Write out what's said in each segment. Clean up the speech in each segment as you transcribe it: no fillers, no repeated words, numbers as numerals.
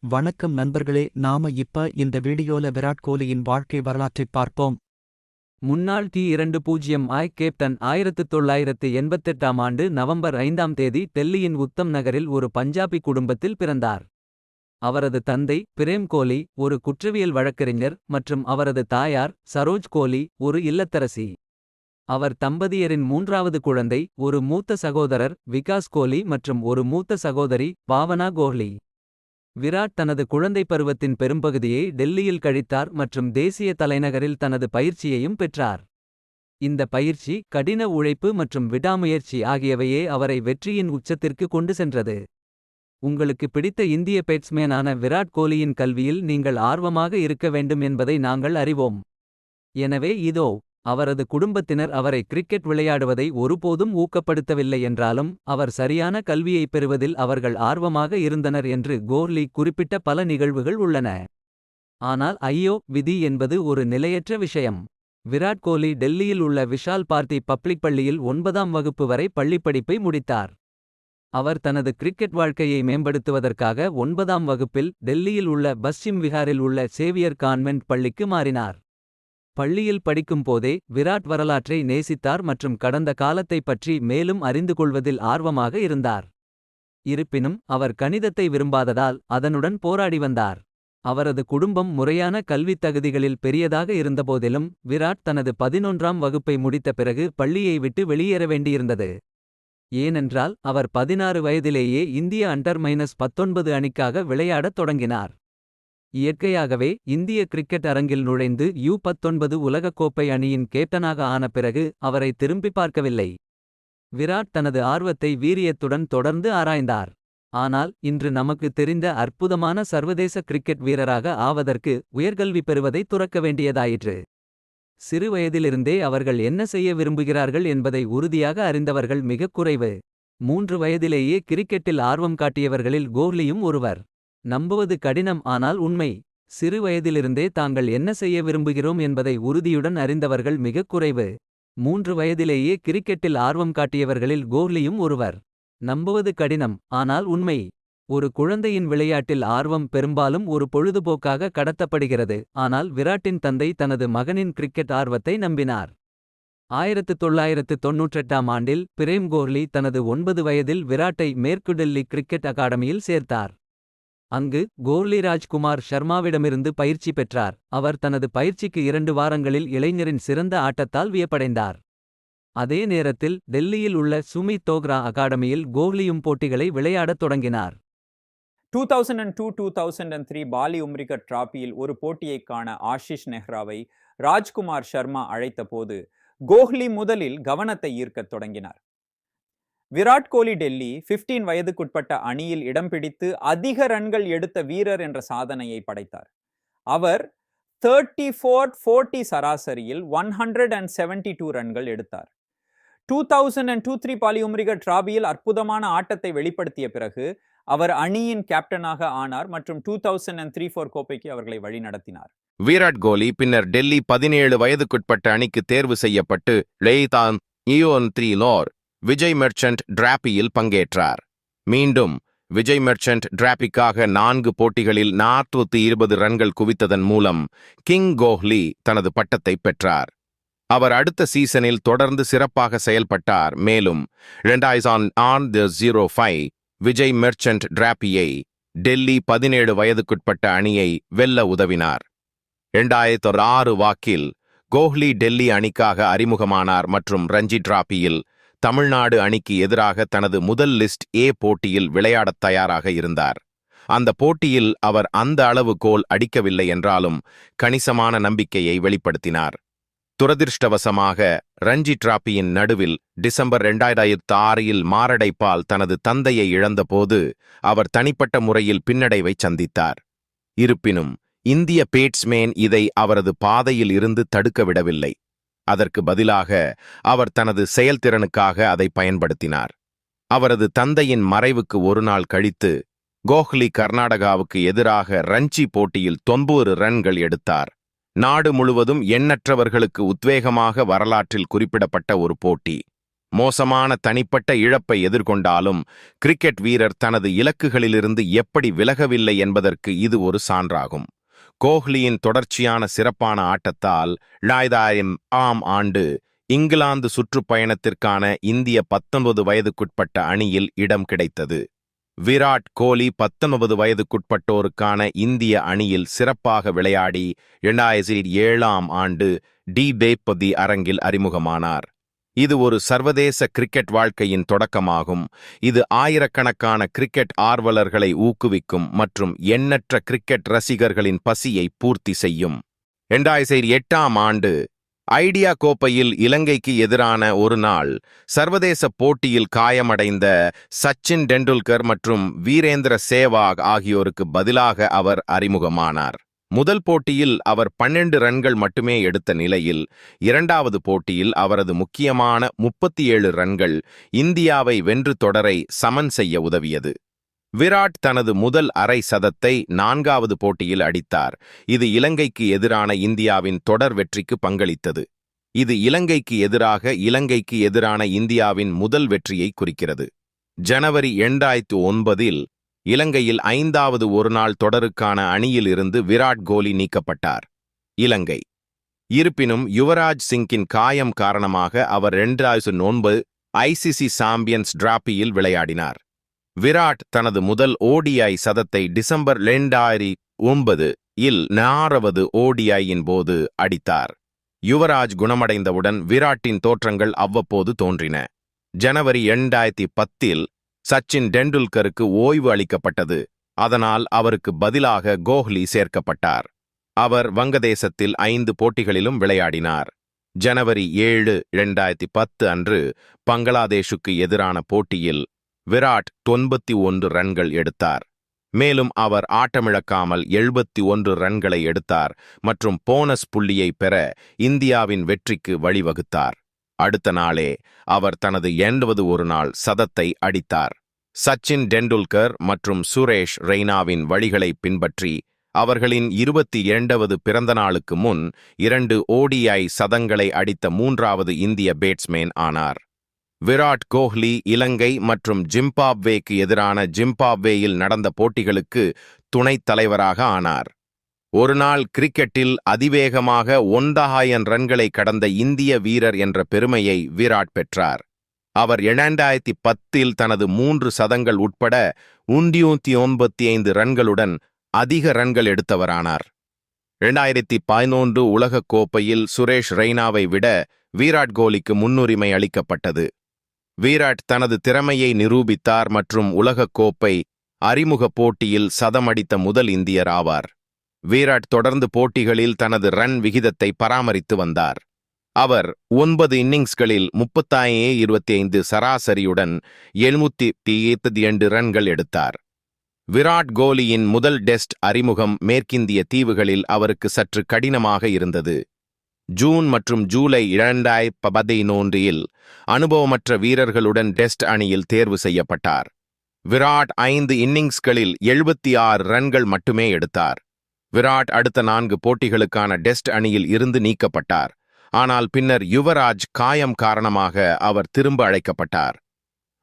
வணக்கம் நண்பர்களே, நாம இப்ப இந்த வீடியோல விராட் கோலியின் வாழ்க்கை வரலாற்றைப் பார்ப்போம். முன்னாள் T20I கேப்டன் 1988 ஆண்டு நவம்பர் 5 தேதி டெல்லியின் உத்தம் நகரில் ஒரு பஞ்சாபி குடும்பத்தில் பிறந்தார். அவரது தந்தை பிரேம் கோலி ஒரு குற்றவியல் வழக்கறிஞர் மற்றும் அவரது தாயார் சரோஜ் கோலி ஒரு இல்லத்தரசி. அவர் தம்பதியரின் மூன்றாவது குழந்தை. ஒரு மூத்த சகோதரர் விகாஸ் கோலி மற்றும் ஒரு மூத்த சகோதரி பாவனா கோஹ்லி. விராட் தனது குழந்தை பருவத்தின் பெரும்பகுதியை டெல்லியில் கழித்தார் மற்றும் தேசிய தலைநகரில் தனது பயிற்சியையும் பெற்றார். இந்த பயிற்சி, கடின உழைப்பு மற்றும் விடாமுயற்சி ஆகியவையே அவரை வெற்றியின் உச்சத்திற்கு கொண்டு சென்றது. உங்களுக்கு பிடித்த இந்திய பேட்ஸ்மேனான விராட் கோலியின் கல்வியில் நீங்கள் ஆர்வமாக இருக்க வேண்டும் என்பதை நாங்கள் அறிவோம். எனவே இதோ அவரது குடும்பத்தினர் அவரை கிரிக்கெட் விளையாடுவதை ஒருபோதும் ஊக்கப்படுத்தவில்லை என்றாலும் அவர் சரியான கல்வியைப் பெறுவதில் அவர்கள் ஆர்வமாக இருந்தனர் என்று கோஹ்லி குறிப்பிட்ட பல நிகழ்வுகள் உள்ளன. ஆனால் ஐயோ, விதி என்பது ஒரு நிலையற்ற விஷயம். விராட் கோலி டெல்லியில் உள்ள விஷால் பார்த்தி பப்ளிக் பள்ளியில் 9ஆம் வகுப்பு வரை பள்ளிப்படிப்பை முடித்தார். அவர் தனது கிரிக்கெட் வாழ்க்கையை மேம்படுத்துவதற்காக 9ஆம் வகுப்பில் டெல்லியில் உள்ள பஸ்சிம் விஹாரில் உள்ள சேவியர் கான்வென்ட் பள்ளிக்கு மாறினார். பள்ளியில் படிக்கும் போதே விராட் வரலாற்றை நேசித்தார் மற்றும் கடந்த காலத்தைப் பற்றி மேலும் அறிந்து கொள்வதில் ஆர்வமாக இருந்தார். இருப்பினும் அவர் கணிதத்தை விரும்பாததால் அதனுடன் போராடி வந்தார். அவரது குடும்பம் முறையான கல்வித் தகுதிகளில் பெரியதாக இருந்தபோதிலும் விராட் தனது 11ஆம் வகுப்பை முடித்த பிறகு பள்ளியை விட்டு வெளியேற வேண்டியிருந்தது. ஏனென்றால் அவர் 16 வயதிலேயே இந்திய அண்டர்-19 அணிக்காக விளையாடத் தொடங்கினார். இயற்கையாகவே இந்திய கிரிக்கெட் அரங்கில் நுழைந்து U19 உலகக்கோப்பை அணியின் கேப்டனாக ஆன பிறகு அவரை திரும்பிப் பார்க்கவில்லை. விராட் தனது ஆர்வத்தை வீரியத்துடன் தொடர்ந்து ஆராய்ந்தார். ஆனால் இன்று நமக்கு தெரிந்த அற்புதமான சர்வதேச கிரிக்கெட் வீரராக ஆவதற்கு உயர்கல்வி பெறுவதை துறக்க வேண்டியதாயிற்று. சிறு வயதிலிருந்தே அவர்கள் என்ன செய்ய விரும்புகிறார்கள் என்பதை உறுதியாக அறிந்தவர்கள் மிகக் குறைவு. 3 வயதிலேயே கிரிக்கெட்டில் ஆர்வம் காட்டியவர்களில் கோஹ்லியும் ஒருவர். நம்புவது கடினம், ஆனால் உண்மை. சிறு வயதிலிருந்தே தாங்கள் என்ன செய்ய விரும்புகிறோம் என்பதை உறுதியுடன் அறிந்தவர்கள் மிகக் குறைவு. 3 வயதிலேயே கிரிக்கெட்டில் ஆர்வம் காட்டியவர்களில் கோஹ்லியும் ஒருவர். நம்புவது கடினம், ஆனால் உண்மை. ஒரு குழந்தையின் விளையாட்டில் ஆர்வம் பெரும்பாலும் ஒரு பொழுதுபோக்காக கடத்தப்படுகிறது, ஆனால் விராட்டின் தந்தை தனது மகனின் கிரிக்கெட் ஆர்வத்தை நம்பினார். 1998ஆம் ஆண்டில் பிரேம் கோஹ்லி தனது 9 வயதில் விராட்டை மேற்கு டெல்லி கிரிக்கெட் அகாடமியில் சேர்த்தார். அங்கு கோஹ்லி ராஜ்குமார் ஷர்மாவிடமிருந்து பயிற்சி பெற்றார். அவர் தனது பயிற்சிக்கு 2 வாரங்களில் இளைஞரின் சிறந்த ஆட்டத்தால் வியப்படைந்தார். அதே நேரத்தில் டெல்லியில் உள்ள சுமித் தோக்ரா அகாடமியில் கோஹ்லியும் போட்டிகளை விளையாடத் தொடங்கினார். 2002-2003 பாலி உம்ரிகட் டிராபியில் ஒரு போட்டியை காண ஆஷிஷ் நெஹ்ராவை ராஜ்குமார் ஷர்மா அழைத்த போது கோஹ்லி முதலில் கவனத்தை ஈர்க்கத் தொடங்கினார். விராட் கோலி டெல்லி 15 வயதுக்குட்பட்ட அணியில் இடம் பிடித்து அதிக ரன்கள் எடுத்த வீரர் என்ற சாதனையை படைத்தார். அவர் 34-40 சராசரியில் 172 ரன்கள் எடுத்தார். 2002-03 பாலி உம்ரிகட் டிராபியில் அற்புதமான ஆட்டத்தை வெளிப்படுத்திய பிறகு அவர் அணியின் கேப்டனாக ஆனார் மற்றும் 2003-04 கோப்பைக்கு அவர்களை வழிநடத்தினார். விராட் கோலி பின்னர் டெல்லி 17 வயதுக்குட்பட்ட அணிக்கு தேர்வு செய்யப்பட்டு லெய்தான் U13 விஜய் மெர்ச்சன்ட் டிராபியில் பங்கேற்றார். மீண்டும் விஜய் மெர்ச்சன்ட் டிராபிக்காக 4 போட்டிகளில் 420 ரன்கள் குவித்ததன் மூலம் கிங் கோஹ்லி தனது பட்டத்தை பெற்றார். அவர் அடுத்த சீசனில் தொடர்ந்து சிறப்பாக செயல்பட்டார், மேலும் 2005 விஜய் மெர்ச்சன்ட் டிராபியை டெல்லி 17 வயதுக்குட்பட்ட அணியை வெல்ல உதவினார். 2006 வாக்கில் கோஹ்லி டெல்லி அணிக்காக அறிமுகமானார் மற்றும் ரஞ்சி டிராபியில் தமிழ்நாடு அணிக்கு எதிராக தனது முதல் லிஸ்ட் ஏ போட்டியில் விளையாடத் தயாராக இருந்தார். அந்த போட்டியில் அவர் அந்த அளவு கோல் அடிக்கவில்லை என்றாலும் கணிசமான நம்பிக்கையை வெளிப்படுத்தினார். துரதிர்ஷ்டவசமாக ரஞ்சி டிராபியின் நடுவில் டிசம்பர் 2006 மாரடைப்பால் தனது தந்தையை இழந்தபோது அவர் தனிப்பட்ட முறையில் பின்னடைவை சந்தித்தார். இருப்பினும் இந்திய பேட்ஸ்மேன் இதை அவரது பாதையில் இருந்து தடுக்க விடவில்லை. அதற்கு பதிலாக அவர் தனது செயல்திறனுக்காக அதை பயன்படுத்தினார். அவரது தந்தையின் மறைவுக்கு ஒரு நாள் கழித்து கோஹ்லி கர்நாடகாவுக்கு எதிராக ரஞ்சி போட்டியில் 90 ரன்கள் எடுத்தார். நாடு முழுவதும் எண்ணற்றவர்களுக்கு உத்வேகமாக வரலாற்றில் குறிப்பிடப்பட்ட ஒரு போட்டி. மோசமான தனிப்பட்ட இழப்பை எதிர்கொண்டாலும் கிரிக்கெட் வீரர் தனது இலக்குகளிலிருந்து எப்படி விலகவில்லை என்பதற்கு இது ஒரு சான்றாகும். கோஹ்லியின் தொடர்ச்சியான சிறப்பான ஆட்டத்தால் 2000ஆம் ஆண்டு இங்கிலாந்து சுற்றுப்பயணத்திற்கான இந்திய 19 வயதுக்குட்பட்ட அணியில் இடம் கிடைத்தது. விராட் கோலி 19 வயதுக்குட்பட்டோருக்கான இந்திய அணியில் சிறப்பாக விளையாடி 2007ஆம் ஆண்டு டி அரங்கில் அறிமுகமானார். இது ஒரு சர்வதேச கிரிக்கெட் வாழ்க்கையின் தொடக்கமாகும். இது ஆயிரக்கணக்கான கிரிக்கெட் ஆர்வலர்களை ஊக்குவிக்கும் மற்றும் எண்ணற்ற கிரிக்கெட் ரசிகர்களின் பசியை பூர்த்தி செய்யும். 2008ஆம் ஆண்டு ஐடியா கோப்பையில் இலங்கைக்கு எதிரான ஒரு நாள் சர்வதேச போட்டியில் காயமடைந்த சச்சின் டெண்டுல்கர் மற்றும் வீரேந்திர சேவாக் ஆகியோருக்கு பதிலாக அவர் அறிமுகமானார். முதல் போட்டியில் அவர் 12 ரன்கள் மட்டுமே எடுத்த நிலையில் இரண்டாவது போட்டியில் அவரது முக்கியமான 37 ரன்கள் இந்தியாவை வென்று தொடரை சமன் செய்ய உதவியது. விராட் தனது முதல் அரை சதத்தை 4வது போட்டியில் அடித்தார். இது இலங்கைக்கு எதிரான இந்தியாவின் தொடர் வெற்றிக்கு பங்களித்தது. இது இலங்கைக்கு எதிரான இந்தியாவின் முதல் வெற்றியை குறிக்கிறது. ஜனவரி 2009இல் இலங்கையில் 5வது ஒருநாள் தொடருக்கான அணியில் இருந்து விராட் கோலி நீக்கப்பட்டார். இலங்கை இருப்பினும் யுவராஜ் சிங்கின் காயம் காரணமாக அவர் 2009 ஐசிசி சாம்பியன்ஸ் டிராபியில் விளையாடினார். விராட் தனது முதல் ஓடிஐ சதத்தை டிசம்பர் 2009இல் 4வது ஓடிஐயின் போது அடித்தார். யுவராஜ் குணமடைந்தவுடன் விராட்டின் தோற்றங்கள் அவ்வப்போது தோன்றின. ஜனவரி 2010இல் சச்சின் டெண்டுல்கருக்கு ஓய்வு அளிக்கப்பட்டது. அதனால் அவருக்கு பதிலாக கோஹ்லி சேர்க்கப்பட்டார். அவர் வங்கதேசத்தில் 5 போட்டிகளிலும் விளையாடினார். ஜனவரி 7, 2010 அன்று பங்களாதேஷுக்கு எதிரான போட்டியில் விராட் 91 ரன்கள் எடுத்தார். மேலும் அவர் ஆட்டமிழக்காமல் 71 ரன்களை எடுத்தார் மற்றும் போனஸ் புள்ளியை பெற இந்தியாவின் வெற்றிக்கு வழிவகுத்தார். அடுத்த நாளே அவர் தனது 80வது ஒருநாள் சதத்தை அடித்தார். சச்சின் டெண்டுல்கர் மற்றும் சுரேஷ் ரெய்னாவின் வழிகளை பின்பற்றி அவர்களின் 22வது பிறந்த நாளுக்கு முன் 2 ஓடிஐ சதங்களை அடித்த 3வது இந்திய பேட்ஸ்மேன் ஆனார். விராட் கோஹ்லி இலங்கை மற்றும் ஜிம்பாப்வேக்கு எதிரான ஜிம்பாப்வேயில் நடந்த போட்டிகளுக்கு துணைத் தலைவராக ஆனார். ஒருநாள் கிரிக்கெட்டில் அதிவேகமாக 1000 ரன்களை கடந்த இந்திய வீரர் என்ற பெருமையை விராட் பெற்றார். அவர் 2010இல் தனது 3 சதங்கள் உட்பட 195 ரன்களுடன் அதிக ரன்கள் எடுத்தவரானார். 2011 உலகக் கோப்பையில் சுரேஷ் ரெய்னாவை விட விராட் கோலிக்கு முன்னுரிமை அளிக்கப்பட்டது. விராட் தனது திறமையை நிரூபித்தார் மற்றும் உலகக் கோப்பை அறிமுக போட்டியில் சதமடித்த முதல் இந்தியர் ஆவார். விராட் தொடர்ந்து போட்டிகளில் தனது ரன் விகிதத்தை பராமரித்து வந்தார். அவர் 9 இன்னிங்ஸ்களில் 35 சராசரியுடன் 782 ரன்கள் எடுத்தார். விராட் கோலியின் முதல் டெஸ்ட் அறிமுகம் மேற்கிந்திய தீவுகளில் அவருக்கு சற்று கடினமாக இருந்தது. ஜூன் மற்றும் ஜூலை 2011இல் அனுபவமற்ற வீரர்களுடன் டெஸ்ட் அணியில் தேர்வு செய்யப்பட்டார். விராட் 5 இன்னிங்ஸ்களில் 76 ரன்கள் மட்டுமே எடுத்தார். விராட் அடுத்த 4 போட்டிகளுக்கான டெஸ்ட் அணியில் இருந்து நீக்கப்பட்டார். ஆனால் பின்னர் யுவராஜ் காயம் காரணமாக அவர் திரும்ப அழைக்கப்பட்டார்.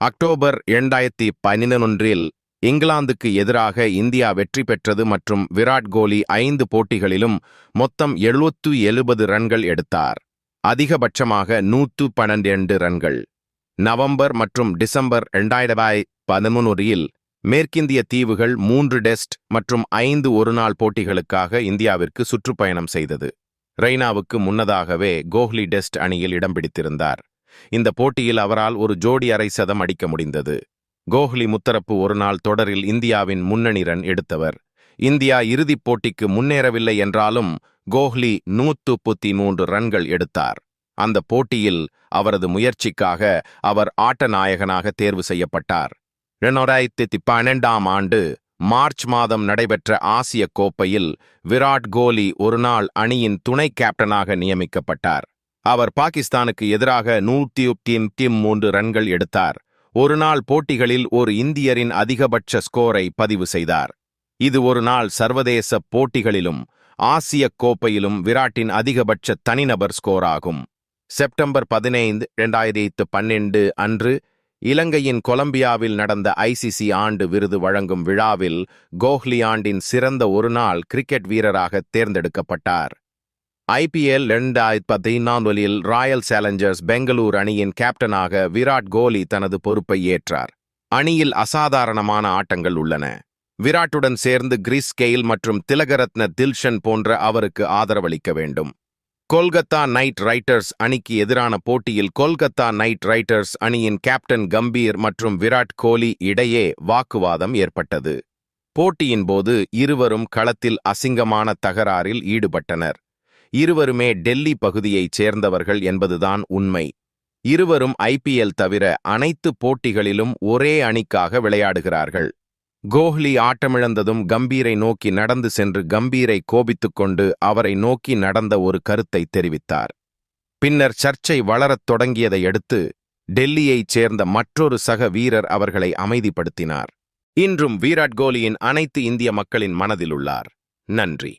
அக்டோபர் 2011இல் இங்கிலாந்துக்கு எதிராக இந்தியா வெற்றி பெற்றது மற்றும் விராட் கோலி 5 போட்டிகளிலும் மொத்தம் 770 ரன்கள் எடுத்தார். அதிகபட்சமாக 112 ரன்கள். நவம்பர் மற்றும் டிசம்பர் 2013இல் மேற்கிந்திய தீவுகள் 3 டெஸ்ட் மற்றும் 5 ஒருநாள் போட்டிகளுக்காக இந்தியாவிற்கு சுற்றுப்பயணம் செய்தது. ரெய்னாவுக்கு முன்னதாகவே கோஹ்லி டெஸ்ட் அணியில் இடம் பிடித்திருந்தார். இந்த போட்டியில் அவரால் ஒரு ஜோடி அரை சதம் அடிக்க முடிந்தது. கோஹ்லி முத்தரப்பு ஒருநாள் தொடரில் இந்தியாவின் முன்னணி ரன் எடுத்தவர். இந்தியா இறுதிப் போட்டிக்கு முன்னேறவில்லை என்றாலும் கோஹ்லி 133 ரன்கள் எடுத்தார். அந்த போட்டியில் அவரது முயற்சிக்காக அவர் ஆட்ட நாயகனாக தேர்வு செய்யப்பட்டார். 2012ஆம் ஆண்டு மார்ச் மாதம் நடைபெற்ற ஆசிய கோப்பையில் விராட் கோலி ஒருநாள் அணியின் துணை கேப்டனாக நியமிக்கப்பட்டார். அவர் பாகிஸ்தானுக்கு எதிராக 193 ரன்கள் எடுத்தார். ஒருநாள் போட்டிகளில் ஒரு இந்தியரின் அதிகபட்ச ஸ்கோரை பதிவு செய்தார். இது ஒரு நாள் சர்வதேச போட்டிகளிலும் ஆசிய கோப்பையிலும் விராட்டின் அதிகபட்ச தனிநபர் ஸ்கோர் ஆகும். செப்டம்பர் 15, 2012 அன்று இலங்கையின் கொலம்பியாவில் நடந்த ஐசிசி ஆண்டு விருது வழங்கும் விழாவில் கோஹ்லி ஆண்டின் சிறந்த ஒருநாள் கிரிக்கெட் வீரராக தேர்ந்தெடுக்கப்பட்டார். IPL 2014 ராயல் சேலஞ்சர்ஸ் பெங்களூர் அணியின் கேப்டனாக விராட் கோலி தனது பொறுப்பை ஏற்றார். அணியில் அசாதாரணமான ஆட்டங்கள் உள்ளன. விராட்டுடன் சேர்ந்து கிறிஸ் கெயில் மற்றும் திலகரத்ன தில்ஷன் போன்ற அவருக்கு ஆதரவளிக்க வேண்டும். கொல்கத்தா நைட் ரைடர்ஸ் அணிக்கு எதிரான போட்டியில் கொல்கத்தா நைட் ரைடர்ஸ் அணியின் கேப்டன் கம்பீர் மற்றும் விராட் கோலி இடையே வாக்குவாதம் ஏற்பட்டது. போட்டியின் போது இருவரும் களத்தில் அசிங்கமான தகராறில் ஈடுபட்டனர். இருவருமே டெல்லி பகுதியைச் சேர்ந்தவர்கள் என்பதுதான் உண்மை. இருவரும் IPL தவிர அனைத்து போட்டிகளிலும் ஒரே அணிக்காக விளையாடுகிறார்கள். கோஹ்லி ஆட்டமிழந்ததும் கம்பீரை நோக்கி நடந்து சென்று கம்பீரை கோபித்துக்கொண்டு அவரை நோக்கி நடந்த ஒரு கருத்தை தெரிவித்தார். பின்னர் சர்ச்சை வளரத் தொடங்கியதை அடுத்து டெல்லியைச் சேர்ந்த மற்றொரு சக வீரர் அவர்களை அமைதிப்படுத்தினார். இன்றும் விராட் கோலியின் அனைத்து இந்திய மக்களின் மனதில் உள்ளார். நன்றி.